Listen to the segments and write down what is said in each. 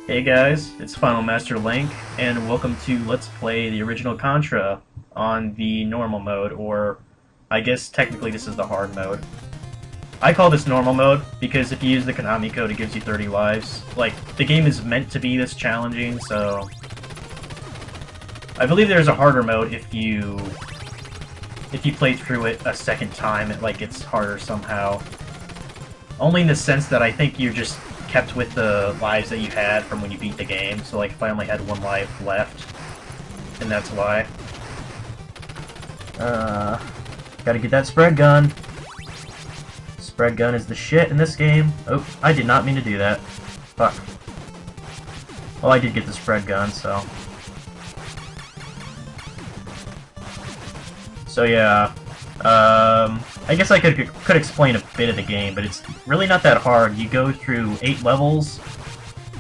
Hey guys, it's Final Master Link, and welcome to Let's Play the original Contra on the normal mode, or I guess technically this is the hard mode. I call this normal mode because if you use the Konami code it gives you 30 lives. Like, the game is meant to be this challenging, so... I believe there's a harder mode if you play through it a second time, it like gets harder somehow. Only in the sense that I think you're just kept with the lives that you had from when you beat the game, so like if I only had one life left, and that's why. Gotta get that spread gun. Spread gun is the shit in this game. Oh, I did not mean to do that. Fuck. Well, I did get the spread gun, so... So yeah, I guess I could explain a bit of the game, but it's really not that hard. You go through 8 levels,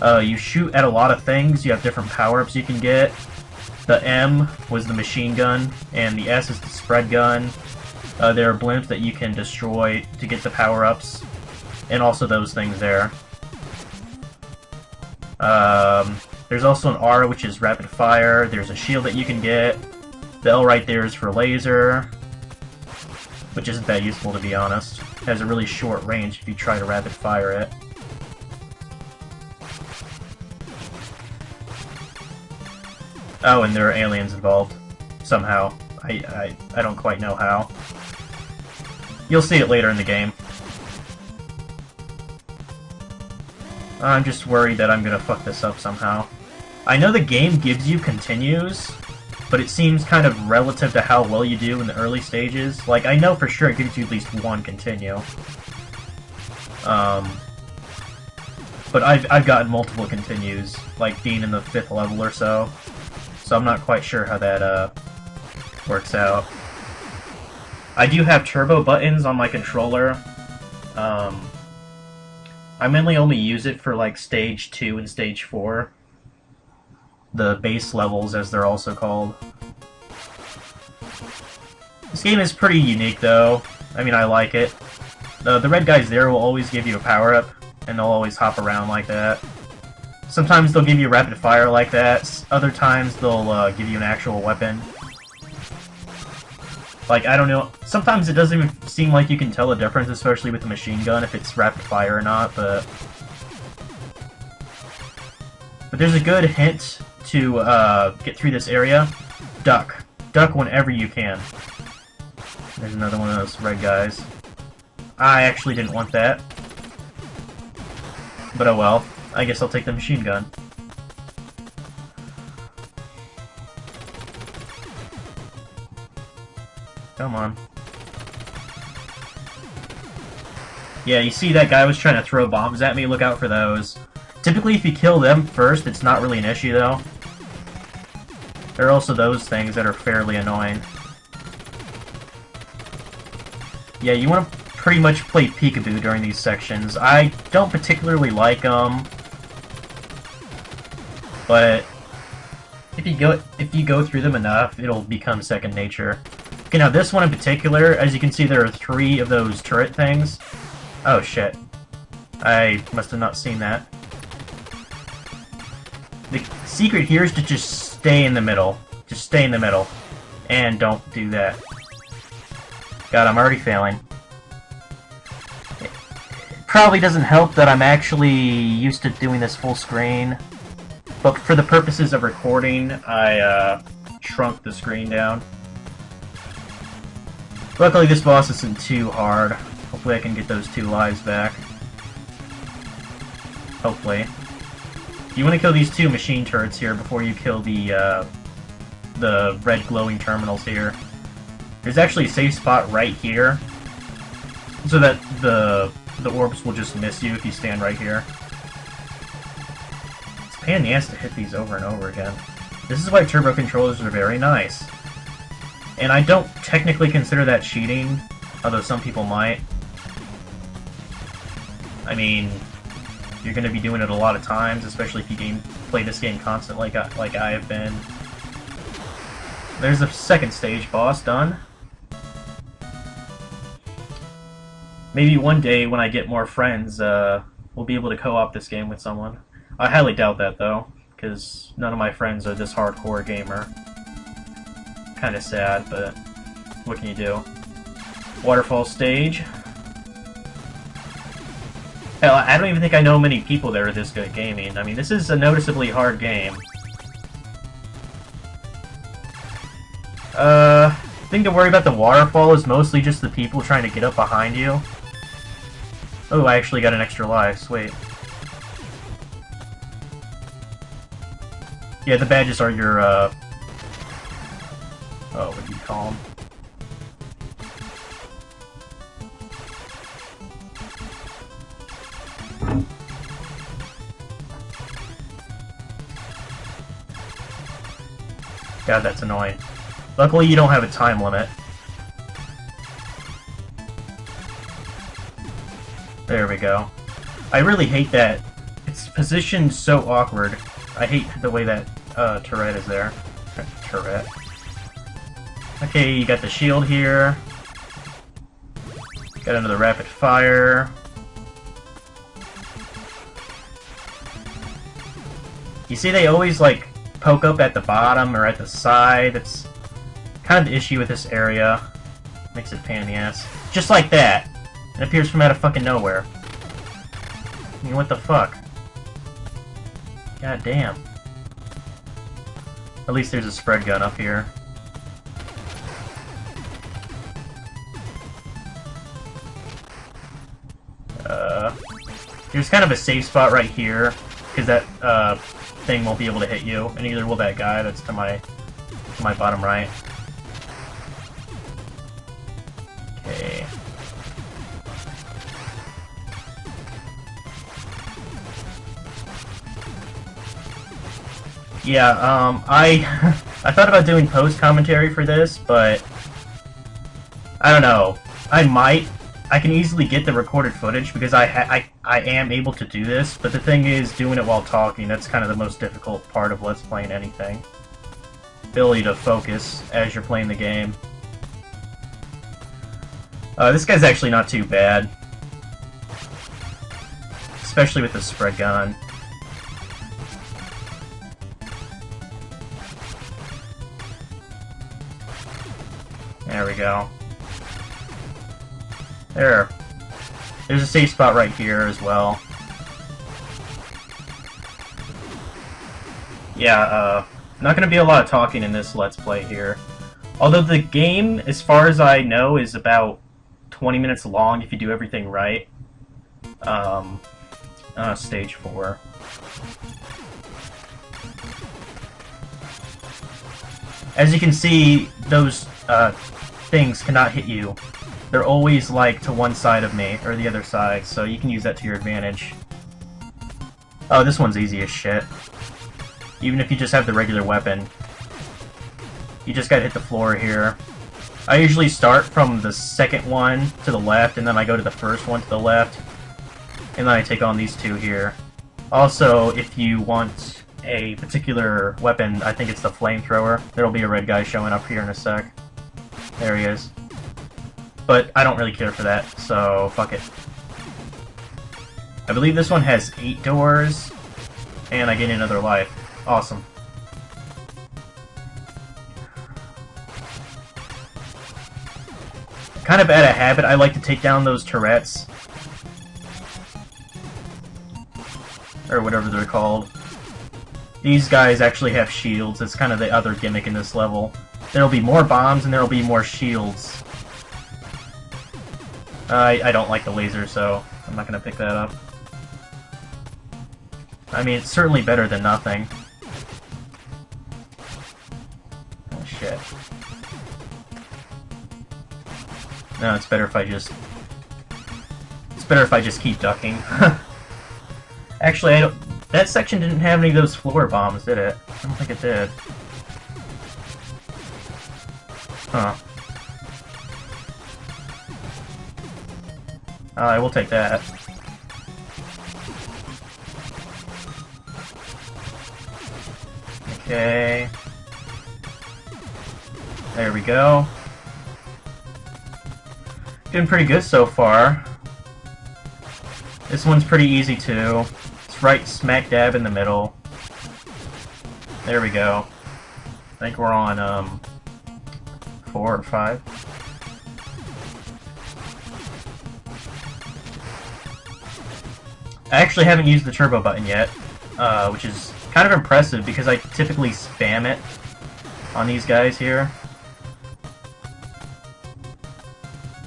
you shoot at a lot of things, you have different power-ups you can get. The M was the machine gun, and the S is the spread gun. There are blimps that you can destroy to get the power-ups, and also those things there. There's also an R, which is rapid fire. There's a shield that you can get. The L right there is for laser, which isn't that useful to be honest. It has a really short range if you try to rapid fire it. Oh, and there are aliens involved. Somehow. I don't quite know how. You'll see it later in the game. I'm just worried that I'm gonna fuck this up somehow. I know the game gives you continues, but it seems kind of relative to how well you do in the early stages. Like, I know for sure it gives you at least one continue. But I've gotten multiple continues, like being in the 5th level or so. So I'm not quite sure how that works out. I do have turbo buttons on my controller. I mainly only use it for like stage 2 and stage 4. The base levels, as they're also called. This game is pretty unique, though. I mean, I like it. The red guys there will always give you a power-up, and they'll always hop around like that. Sometimes they'll give you rapid fire like that. Other times they'll give you an actual weapon. Like, I don't know. Sometimes it doesn't even seem like you can tell the difference, especially with the machine gun, if it's rapid fire or not, but there's a good hint to get through this area. Duck. Duck whenever you can. There's another one of those red guys. I actually didn't want that. But oh well. I guess I'll take the machine gun. Come on. Yeah, you see that guy was trying to throw bombs at me? Look out for those. Typically, if you kill them first, it's not really an issue, though. There are also those things that are fairly annoying. Yeah, you want to pretty much play peekaboo during these sections. I don't particularly like them, but if you go through them enough, it'll become second nature. Okay, now this one in particular, as you can see, there are 3 of those turret things. Oh shit. I must have not seen that. The secret here is to just stay in the middle. Just stay in the middle. And don't do that. God, I'm already failing. It probably doesn't help that I'm actually used to doing this full screen. But for the purposes of recording, I shrunk the screen down. Luckily this boss isn't too hard. Hopefully I can get those 2 lives back. Hopefully. You want to kill these 2 machine turrets here before you kill the red glowing terminals here. There's actually a safe spot right here, so that the orbs will just miss you if you stand right here. It's a pain in the ass to hit these over and over again. This is why turbo controllers are very nice. And I don't technically consider that cheating, although some people might. I mean, you're going to be doing it a lot of times, especially if you play this game constantly like I have been. There's a second stage boss done. Maybe one day when I get more friends, we'll be able to co-op this game with someone. I highly doubt that, though, because none of my friends are this hardcore gamer. Kinda sad, but what can you do? Waterfall stage. Hell, I don't even think I know many people that are this good at gaming. I mean, this is a noticeably hard game. Thing to worry about the waterfall is mostly just the people trying to get up behind you. Oh, I actually got an extra life. Sweet. Yeah, the badges are your, oh, what do you call them? God, that's annoying. Luckily, you don't have a time limit. There we go. I really hate that. It's positioned so awkward. I hate the way that turret is there. Turret. Okay, you got the shield here. Got another rapid fire. You see they always, like, poke up at the bottom or at the side. It's kind of the issue with this area. Makes it a pain in the ass. Just like that. It appears from out of fucking nowhere. I mean, what the fuck? God damn. At least there's a spread gun up here. There's kind of a safe spot right here, because that thing won't be able to hit you, and neither will that guy that's to my bottom right. Okay. Yeah, I thought about doing post commentary for this, but I don't know. I can easily get the recorded footage because I am able to do this, but the thing is, doing it while talking, that's kind of the most difficult part of Let's Playing anything. Ability to focus as you're playing the game. This guy's actually not too bad. Especially with the spread gun. There we go. There. There's a safe spot right here as well. Yeah, not gonna be a lot of talking in this Let's Play here. Although the game, as far as I know, is about 20 minutes long if you do everything right. Stage 4. As you can see, those things cannot hit you. They're always, like, to one side of me, or the other side, so you can use that to your advantage. Oh, this one's easy as shit. Even if you just have the regular weapon. You just gotta hit the floor here. I usually start from the second one to the left, and then I go to the first one to the left. And then I take on these two here. Also, if you want a particular weapon, I think it's the flamethrower. There'll be a red guy showing up here in a sec. There he is. But I don't really care for that, so fuck it. I believe this one has 8 doors, and I gain another life. Awesome. Kind of out of habit, I like to take down those turrets. Or whatever they're called. These guys actually have shields. It's kind of the other gimmick in this level. There'll be more bombs and there'll be more shields. I don't like the laser, so I'm not going to pick that up. I mean, it's certainly better than nothing. Oh, shit. No, it's better if I just... It's better if I just keep ducking. Actually, that section didn't have any of those floor bombs, did it? I don't think it did. Huh. I will take that. Okay. There we go. Doing pretty good so far. This one's pretty easy too. It's right smack dab in the middle. There we go. I think we're on 4 or 5. I actually haven't used the turbo button yet, which is kind of impressive because I typically spam it on these guys here.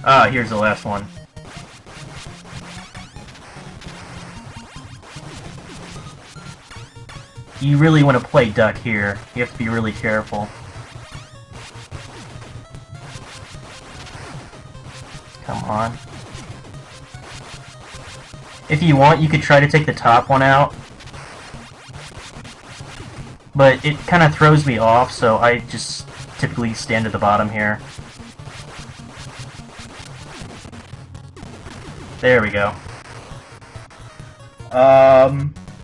Ah, here's the last one. You really want to play duck here. You have to be really careful. Come on. If you want, you could try to take the top one out. But it kind of throws me off, so I just typically stand at the bottom here. There we go.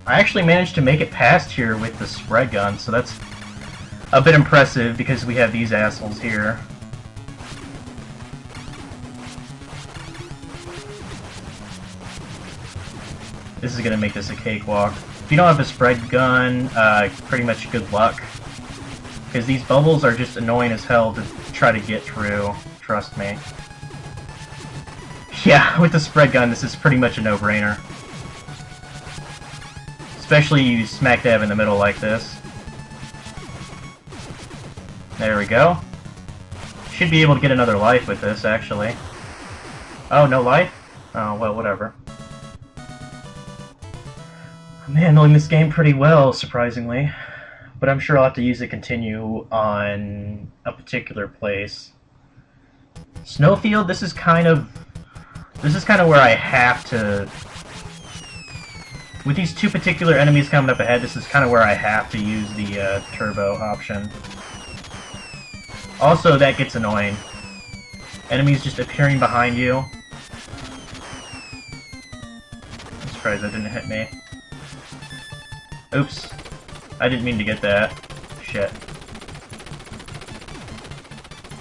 I actually managed to make it past here with the spread gun, so that's a bit impressive because we have these assholes here. This is gonna make this a cakewalk. If you don't have a spread gun, pretty much good luck. Because these bubbles are just annoying as hell to try to get through, trust me. Yeah, with the spread gun, this is pretty much a no-brainer. Especially you smack dab in the middle like this. There we go. Should be able to get another life with this, actually. Oh, no life? Oh, well, whatever. I'm handling this game pretty well, surprisingly. But I'm sure I'll have to use it continue on a particular place. Snowfield, this is kind of where I have to... With these two particular enemies coming up ahead, this is kind of where I have to use the turbo option. Also, that gets annoying. Enemies just appearing behind you. I'm surprised that didn't hit me. Oops. I didn't mean to get that. Shit.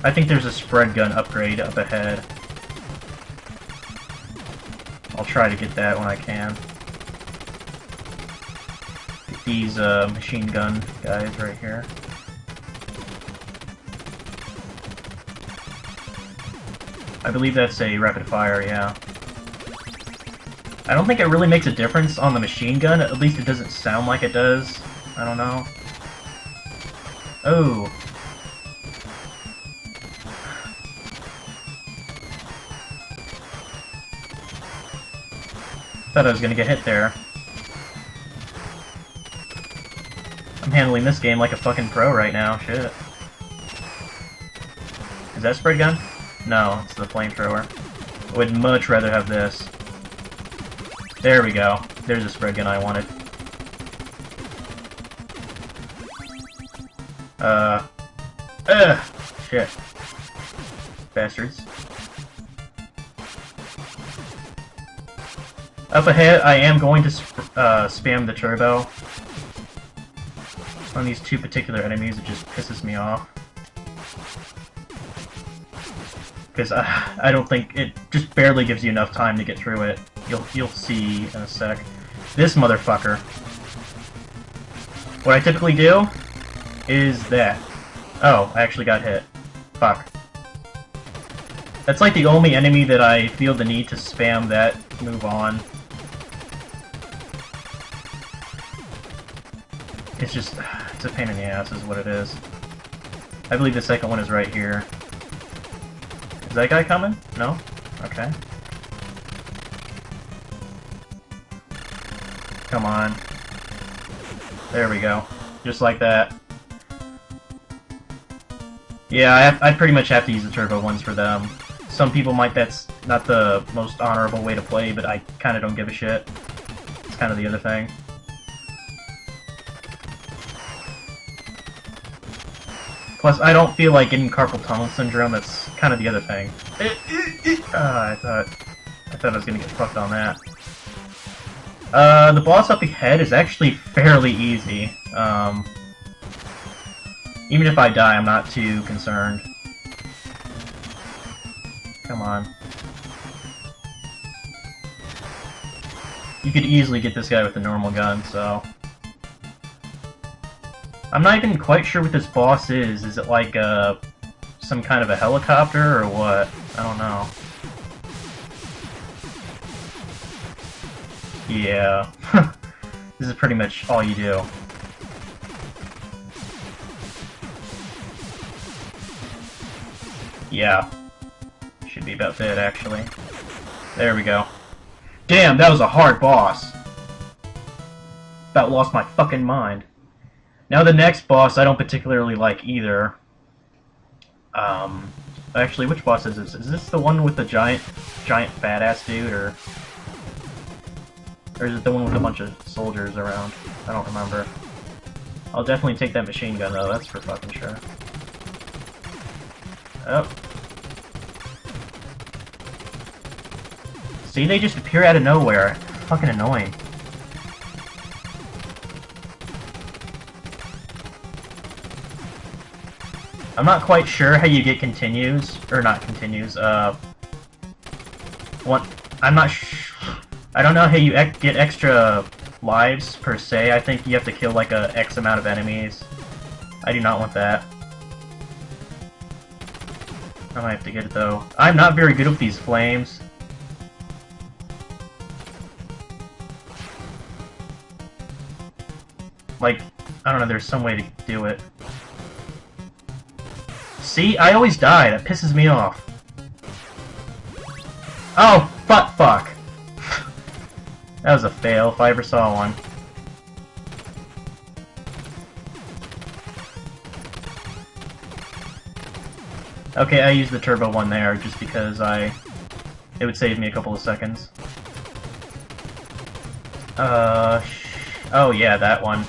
I think there's a spread gun upgrade up ahead. I'll try to get that when I can. Get these machine gun guys right here. I believe that's a rapid fire, yeah. I don't think it really makes a difference on the machine gun, at least it doesn't sound like it does. I don't know. Oh. Thought I was gonna get hit there. I'm handling this game like a fucking pro right now, shit. Is that spread gun? No, it's the flamethrower. I would much rather have this. There we go. There's a spread gun I wanted. Shit. Bastards. Up ahead, I am going to spam the turbo on these two particular enemies. It just pisses me off. Because I don't think it just barely gives you enough time to get through it. You'll see in a sec. This motherfucker. What I typically do is that. Oh, I actually got hit. Fuck. That's like the only enemy that I feel the need to spam that move on. It's just, it's a pain in the ass is what it is. I believe the second one is right here. Is that guy coming? No? Okay. Come on. There we go. Just like that. Yeah, I pretty much have to use the turbo ones for them. Some people might that's not the most honorable way to play, but I kind of don't give a shit. It's kind of the other thing. Plus, I don't feel like getting carpal tunnel syndrome. That's kind of the other thing. I thought I was gonna get fucked on that. The boss up ahead is actually fairly easy. Even if I die, I'm not too concerned. Come on. You could easily get this guy with a normal gun, so... I'm not even quite sure what this boss is. Is it like, some kind of a helicopter, or what? I don't know. Yeah. This is pretty much all you do. Yeah. Should be about that, actually. There we go. Damn, that was a hard boss. About lost my fucking mind. Now the next boss I don't particularly like either. Actually, which boss is this? Is this the one with the giant fat ass dude, or is it the one with a bunch of soldiers around? I don't remember. I'll definitely take that machine gun though, that's for fucking sure. Oh. See, they just appear out of nowhere. Fucking annoying. I'm not quite sure how you get continues, or not continues, what, I'm not I don't know how you get extra lives, per se. I think you have to kill, like, a X amount of enemies. I do not want that. I might have to get it, though. I'm not very good with these flames. Like, I don't know, there's some way to do it. See? I always die. That pisses me off. Oh, fuck. That was a fail, if I ever saw one. Okay, I used the turbo one there, just because it would save me a couple of seconds. Oh yeah, that one.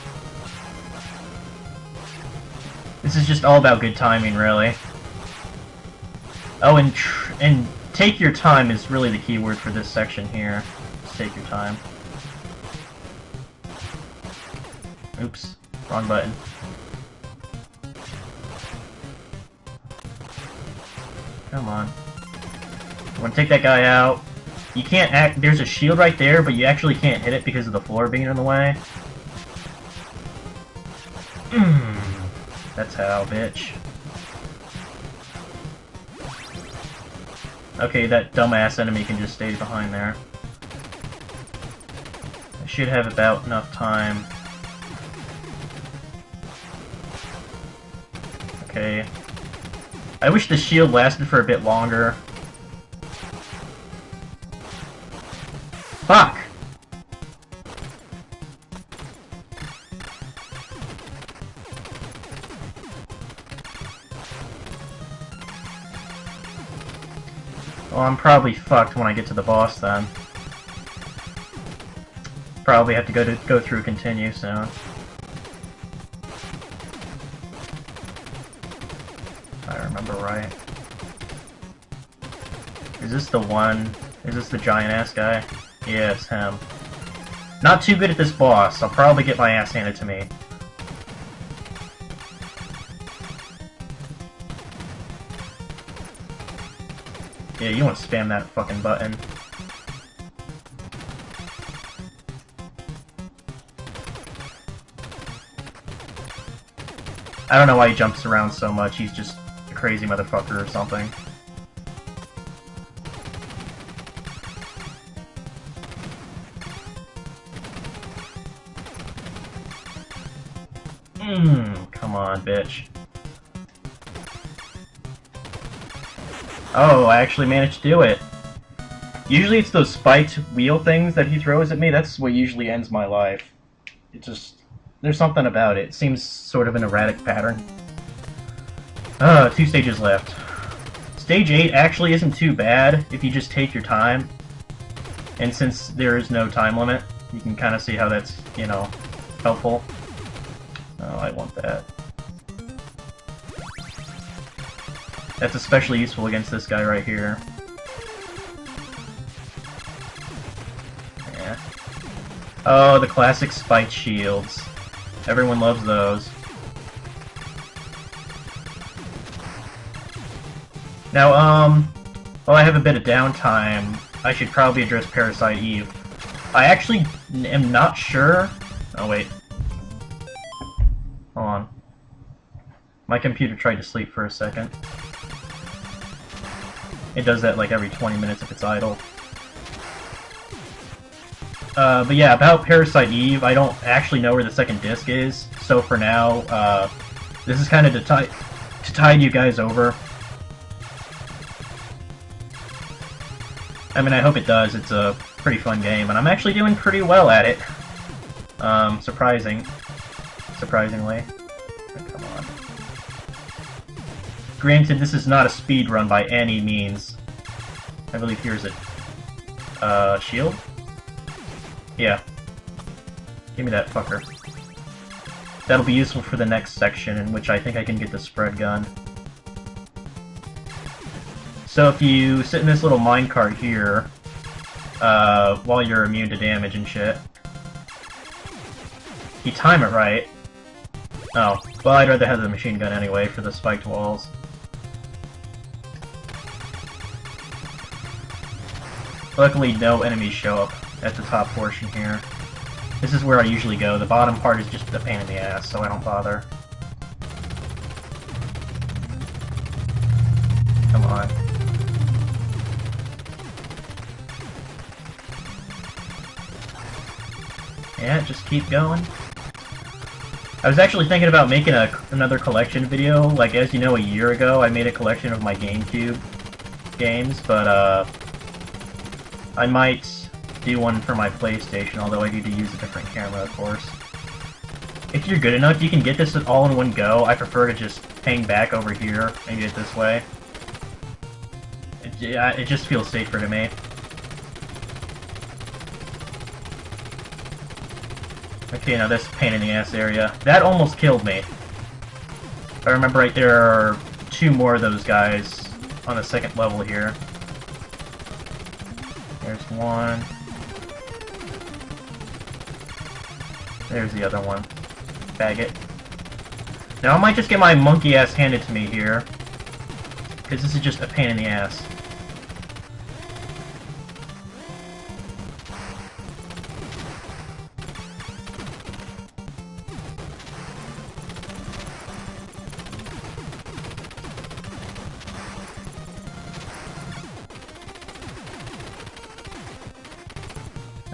This is just all about good timing, really. Oh, and take your time is really the key word for this section here. Just take your time. Oops, wrong button. Come on. I want to take that guy out. You can't there's a shield right there, but you actually can't hit it because of the floor being in the way. That's how, bitch. Okay, that dumbass enemy can just stay behind there. I should have about enough time. Okay. I wish the shield lasted for a bit longer. Fuck! Well, I'm probably fucked when I get to the boss then. Probably have to go through continue soon. If I remember right. Is this the one? Is this the giant ass guy? Yeah, it's him. Not too good at this boss. I'll probably get my ass handed to me. Yeah, you want to spam that fucking button. I don't know why he jumps around so much. He's just a crazy motherfucker or something. Come on, bitch. Oh, I actually managed to do it. Usually it's those spiked wheel things that he throws at me. That's what usually ends my life. It just... There's something about it. It seems sort of an erratic pattern. 2 stages left. Stage 8 actually isn't too bad if you just take your time. And since there is no time limit, you can kind of see how that's, you know, helpful. Oh, I want that. That's especially useful against this guy right here. Yeah. Oh, the classic spiked shields. Everyone loves those. Now, while I have a bit of downtime, I should probably address Parasite Eve. I actually am not sure. Oh, wait. Hold on. My computer tried to sleep for a second. It does that like every 20 minutes if it's idle. But yeah, about Parasite Eve, I don't actually know where the second disc is, so for now, this is kind of to tide you guys over. I mean, I hope it does. It's a pretty fun game, and I'm actually doing pretty well at it. Surprisingly. Come on. Granted, this is not a speed run by any means. I believe here's a shield? Yeah. Give me that fucker. That'll be useful for the next section, in which I think I can get the spread gun. So if you sit in this little minecart here, while you're immune to damage and shit, you time it right. Oh, well, I'd rather have the machine gun anyway for the spiked walls. Luckily, no enemies show up at the top portion here. This is where I usually go. The bottom part is just a pain in the ass, so I don't bother. Come on. Yeah, just keep going. I was actually thinking about making another collection video. Like, as you know, a year ago, I made a collection of my GameCube games, but, I might do one for my PlayStation, although I need to use a different camera, of course. If you're good enough, you can get this all in one go. I prefer to just hang back over here and get it this way. It just feels safer to me. Okay, now this pain in the ass area. That almost killed me. If I remember right, there are two more of those guys on the second level here. There's one. There's the other one. Faggot. Now I might just get my monkey ass handed to me here, because this is just a pain in the ass.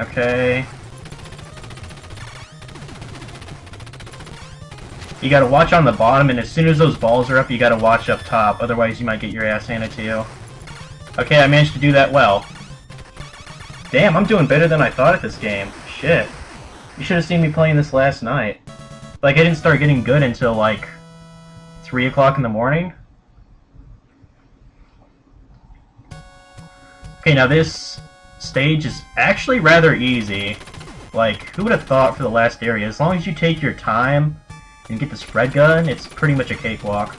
Okay. You gotta watch on the bottom, and as soon as those balls are up, you gotta watch up top, otherwise you might get your ass handed to you. Okay, I managed to do that well. Damn, I'm doing better than I thought at this game. Shit. You should have seen me playing this last night. Like, I didn't start getting good until, like, 3 o'clock in the morning. Okay, now this stage is actually rather easy. Like, who would have thought for the last area? As long as you take your time and get the spread gun, it's pretty much a cakewalk.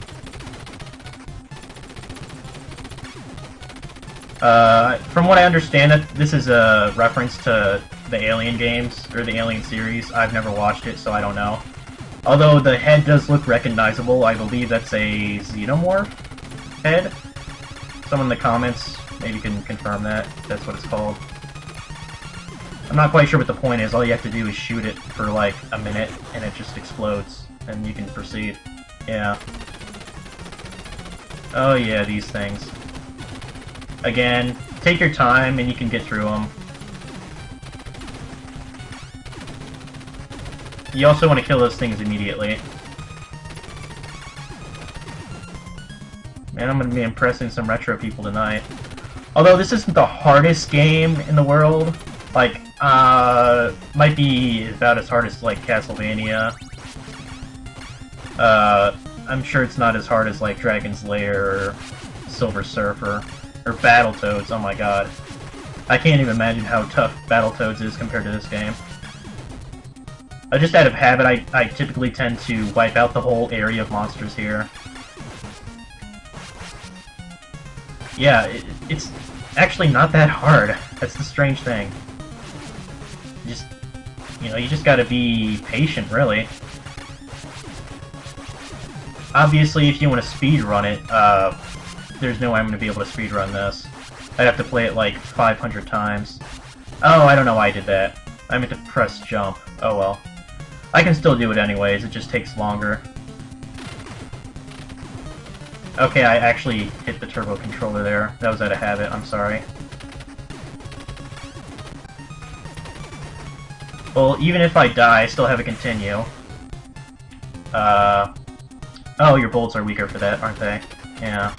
From what I understand, this is a reference to the Alien games, or the Alien series. I've never watched it, so I don't know. Although the head does look recognizable, I believe that's a xenomorph head. Someone in the comments maybe can confirm that, if that's what it's called. I'm not quite sure what the point is. All you have to do is shoot it for like a minute, and it just explodes, and you can proceed. Yeah. Oh yeah, these things. Again, take your time, and you can get through them. You also want to kill those things immediately. Man, I'm going to be impressing some retro people tonight. Although this isn't the hardest game in the world. Like, might be about as hard as, like, Castlevania. I'm sure it's not as hard as, like, Dragon's Lair or Silver Surfer. Or Battletoads, oh my god. I can't even imagine how tough Battletoads is compared to this game. Just out of habit, I typically tend to wipe out the whole area of monsters here. Yeah, it's actually not that hard. That's the strange thing. You just gotta be patient, really. Obviously, if you want to speedrun it, there's no way I'm gonna be able to speedrun this. I'd have to play it like 500 times. Oh, I don't know why I did that. I meant to press jump. Oh well. I can still do it anyways, it just takes longer. Okay, I actually hit the turbo controller there. That was out of habit, I'm sorry. Well, even if I die, I still have a continue. Oh, your bolts are weaker for that, aren't they? Yeah.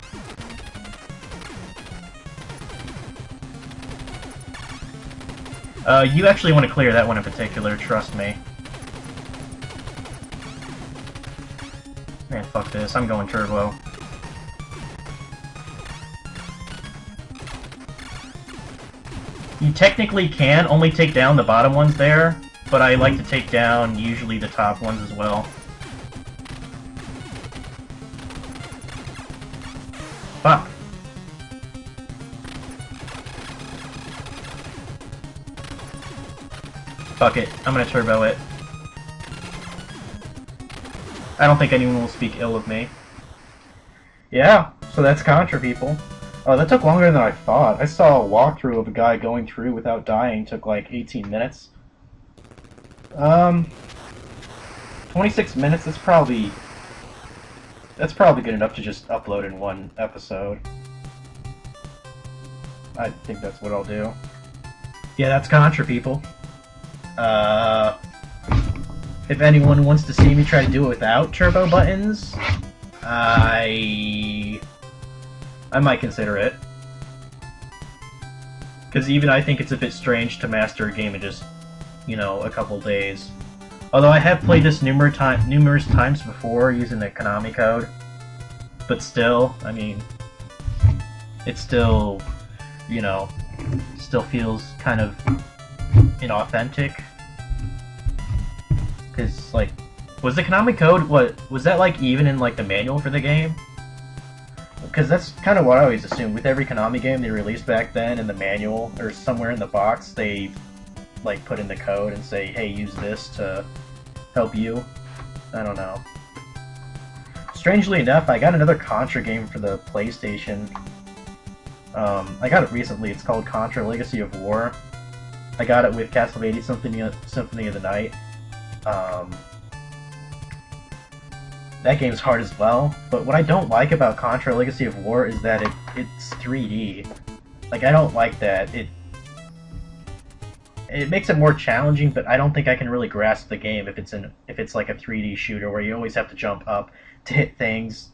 You actually want to clear that one in particular, trust me. Man, fuck this, I'm going turbo. You technically can only take down the bottom ones there, but I like to take down usually the top ones as well. Fuck. Fuck it, I'm gonna turbo it. I don't think anyone will speak ill of me. Yeah, so that's Contra, people. Oh, that took longer than I thought. I saw a walkthrough of a guy going through without dying. Took like 18 minutes. 26 minutes, that's probably good enough to just upload in one episode. I think that's what I'll do. Yeah, that's Contra, people. If anyone wants to see me try to do it without turbo buttons, I might consider it. Because even I think it's a bit strange to master a game in just, you know, a couple days. Although I have played this numerous times before using the Konami code. But still, I mean, it still, you know, still feels kind of inauthentic. Because, like, was the Konami code, was that, like, even in, like, the manual for the game? Because that's kind of what I always assumed. With every Konami game they released back then, in the manual, or somewhere in the box, they, like, put in the code and say, hey, use this to help you. I don't know. Strangely enough, I got another Contra game for the PlayStation. I got it recently. It's called Contra Legacy of War. I got it with Castlevania Symphony of the Night. That game's hard as well, but what I don't like about Contra Legacy of War is that it's 3D. Like, I don't like that. It makes it more challenging, but I don't think I can really grasp the game if it's like a 3D shooter where you always have to jump up to hit things